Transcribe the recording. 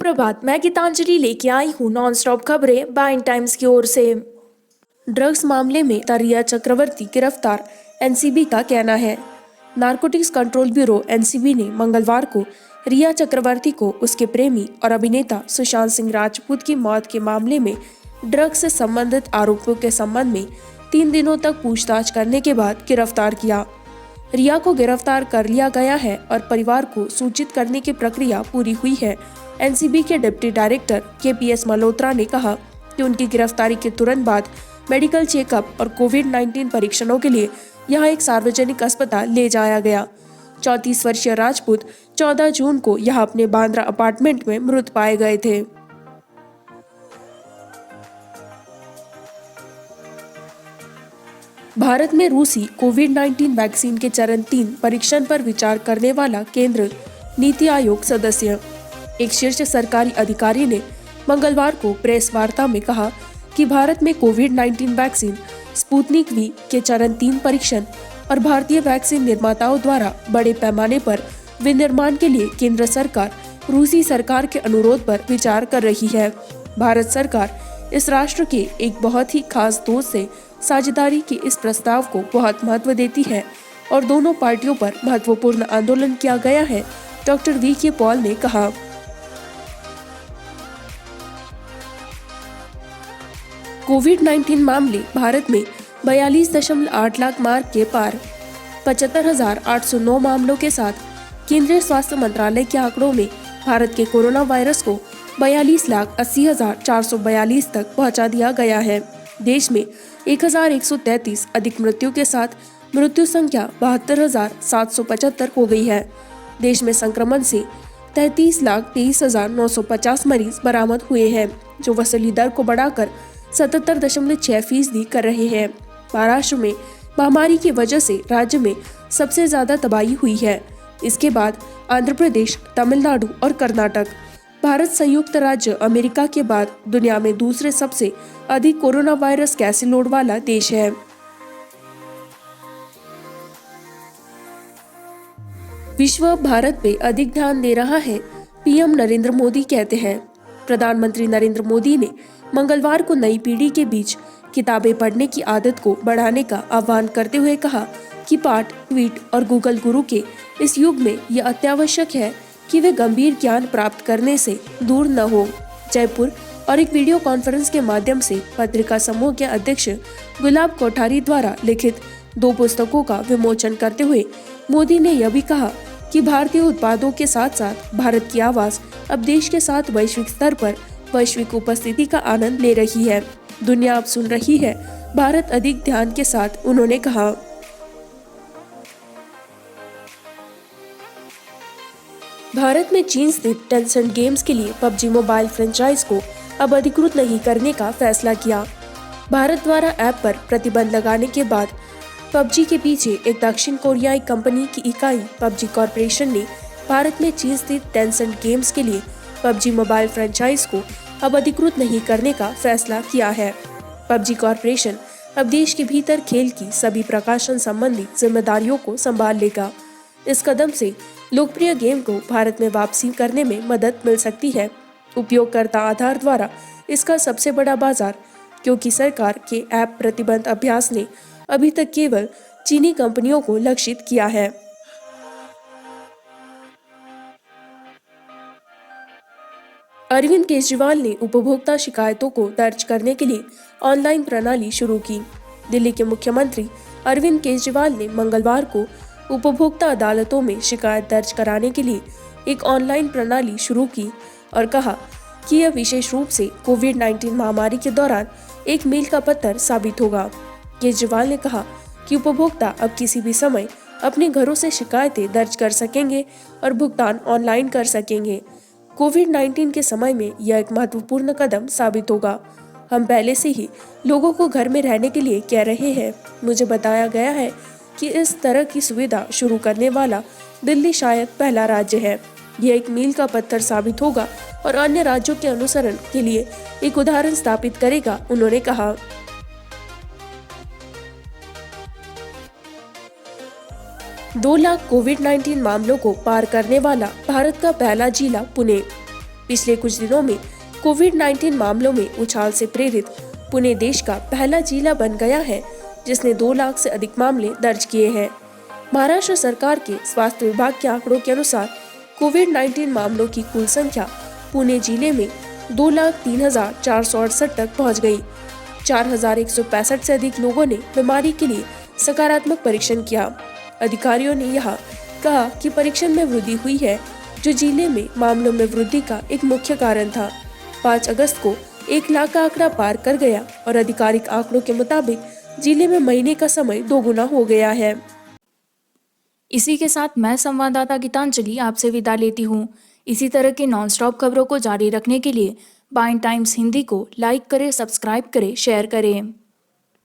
सुप्रभात, मैं गीतांजलि लेके आई हूँ नॉन स्टॉप खबरें बाइन टाइम्स की ओर से। ड्रग्स मामले में रिया चक्रवर्ती गिरफ्तार, एनसीबी का कहना है। नारकोटिक्स कंट्रोल ब्यूरो एनसीबी ने मंगलवार को रिया चक्रवर्ती को उसके प्रेमी और अभिनेता सुशांत सिंह राजपूत की मौत के मामले में ड्रग्स से संबंधित आरोपों के संबंध में 3 दिनों तक पूछताछ करने के बाद गिरफ्तार किया। रिया को गिरफ्तार कर लिया गया है और परिवार को सूचित करने की प्रक्रिया पूरी हुई है। एनसीबी के डिप्टी डायरेक्टर केपीएस मल्होत्रा ने कहा कि उनकी गिरफ्तारी के तुरंत बाद मेडिकल चेकअप और कोविड-19 परीक्षणों के लिए यहां एक सार्वजनिक अस्पताल ले जाया गया। 34 वर्षीय राजपूत 14 जून को यहां अपने बांद्रा अपार्टमेंट में मृत पाए गए थे। भारत में रूसी कोविड-19 वैक्सीन के चरण 3 परीक्षण पर विचार करने वाला केंद्र नीति आयोग सदस्य एक शीर्ष सरकारी अधिकारी ने मंगलवार को प्रेस वार्ता में कहा कि भारत में कोविड-19 वैक्सीन स्पुतनिक वी के चरण 3 परीक्षण और भारतीय वैक्सीन निर्माताओं द्वारा बड़े पैमाने पर विनिर्माण के लिए केंद्र सरकार रूसी सरकार के अनुरोध पर विचार कर रही है। भारत सरकार इस राष्ट्र के एक बहुत ही खास दोस्त से साझेदारी के इस प्रस्ताव को बहुत महत्व देती है और दोनों पार्टियों पर महत्वपूर्ण आंदोलन किया गया है, डॉक्टर वी के पॉल ने कहा। कोविड-19 मामले भारत में 42.8 लाख मार्क के पार, 75,809 मामलों के साथ केंद्रीय स्वास्थ्य मंत्रालय के आंकड़ों में भारत के कोरोना वायरस को 42,80,442 तक पहुंचा दिया गया है। देश में 1,133 अधिक मृत्यु के साथ मृत्यु संख्या 72,775 हो गई है। देश में संक्रमण से 33,23,950 मरीज बरामद हुए हैं, जो वसूली दर को बढ़ाकर 77.6% कर रहे हैं। महाराष्ट्र में महामारी की वजह से राज्य में सबसे ज्यादा तबाही हुई है। इसके बाद आंध्र प्रदेश, तमिलनाडु और कर्नाटक। भारत संयुक्त राज्य अमेरिका के बाद दुनिया में दूसरे सबसे अधिक कोरोना वायरस केस लोड वाला देश है। विश्व भारत पे अधिक ध्यान दे रहा है, पीएम नरेंद्र मोदी कहते हैं। प्रधानमंत्री नरेंद्र मोदी ने मंगलवार को नई पीढ़ी के बीच किताबें पढ़ने की आदत को बढ़ाने का आह्वान करते हुए कहा कि पाठ, ट्वीट और गूगल गुरु के इस युग में यह अत्यावश्यक है कि वे गंभीर ज्ञान प्राप्त करने से दूर न हो। जयपुर और एक वीडियो कॉन्फ्रेंस के माध्यम से पत्रिका समूह के अध्यक्ष गुलाब कोठारी द्वारा लिखित 2 पुस्तकों का विमोचन करते हुए मोदी ने यह भी कहा कि भारतीय उत्पादों के साथ साथ भारत की आवाज अब देश के साथ वैश्विक स्तर पर वैश्विक उपस्थिति का आनंद ले रही है। दुनिया अब सुन रही है, भारत अधिक ध्यान के साथ, उन्होंने कहा। भारत में चीन स्थित टेंसेंट गेम्स के लिए पबजी मोबाइल फ्रेंचाइज को अब अधिकृत नहीं करने का फैसला किया। भारत द्वारा ऐप पर प्रतिबंध लगाने के बाद पबजी के पीछे एक दक्षिण कोरियाई कंपनी की इकाई पबजी कॉर्पोरेशन ने भारत में चीन स्थित टेंसेंट गेम्स के लिए पबजी मोबाइल फ्रेंचाइज को अब अधिकृत नहीं करने का फैसला किया है। पबजी कॉर्पोरेशन अब देश के भीतर खेल की सभी प्रकाशन संबंधी जिम्मेदारियों को संभाल लेगा। इस कदम से लोकप्रिय गेम को भारत में वापसी करने में मदद मिल सकती है। उपयोगकर्ता आधार द्वारा इसका सबसे बड़ा बाजार, क्योंकि सरकार के ऐप प्रतिबंध अभ्यास ने अभी तक केवल चीनी कंपनियों को लक्षित किया है। अरविंद केजरीवाल ने उपभोक्ता शिकायतों को दर्ज करने के लिए ऑनलाइन प्रणाली शुरू की। दिल्ली के मुख्यमंत्री अरविंद केजरीवाल ने मंगलवार को उपभोक्ता अदालतों में शिकायत दर्ज कराने के लिए एक ऑनलाइन प्रणाली शुरू की और कहा कि यह विशेष रूप से कोविड-19 महामारी के दौरान एक मील का पत्थर साबित होगा। केजरीवाल ने कहा कि उपभोक्ता अब किसी भी समय अपने घरों से शिकायतें दर्ज कर सकेंगे और भुगतान ऑनलाइन कर सकेंगे। कोविड-19 के समय में यह एक महत्वपूर्ण कदम साबित होगा। हम पहले से ही लोगों को घर में रहने के लिए कह रहे हैं। मुझे बताया गया है कि इस तरह की सुविधा शुरू करने वाला दिल्ली शायद पहला राज्य है। यह एक मील का पत्थर साबित होगा और अन्य राज्यों के अनुसरण के लिए एक उदाहरण स्थापित करेगा, उन्होंने कहा। 2 लाख कोविड-19 मामलों को पार करने वाला भारत का पहला जिला पुणे। पिछले कुछ दिनों में कोविड-19 मामलों में उछाल से प्रेरित पुणे देश का पहला जिला बन गया है, जिसने 2 लाख से अधिक मामले दर्ज किए हैं। महाराष्ट्र सरकार के स्वास्थ्य विभाग के आंकड़ों के अनुसार कोविड-19 मामलों की कुल संख्या पुणे जिले में 2,03,468 तक पहुंच गई। 4,165 से अधिक लोगों ने बीमारी के लिए सकारात्मक परीक्षण किया। अधिकारियों ने यहाँ कहा कि परीक्षण में वृद्धि हुई है, जो जिले में मामलों में वृद्धि का एक मुख्य कारण था। 5 अगस्त को 1 लाख का आंकड़ा पार कर गया और आधिकारिक आंकड़ों के मुताबिक जिले में महीने का समय 2 गुना हो गया है। इसी के साथ मैं संवाददाता गीतांजलि आपसे विदा लेती हूँ। इसी तरह के नॉनस्टॉप खबरों को जारी रखने के लिए बाइन टाइम्स हिंदी को लाइक करें, सब्सक्राइब करें, शेयर करें।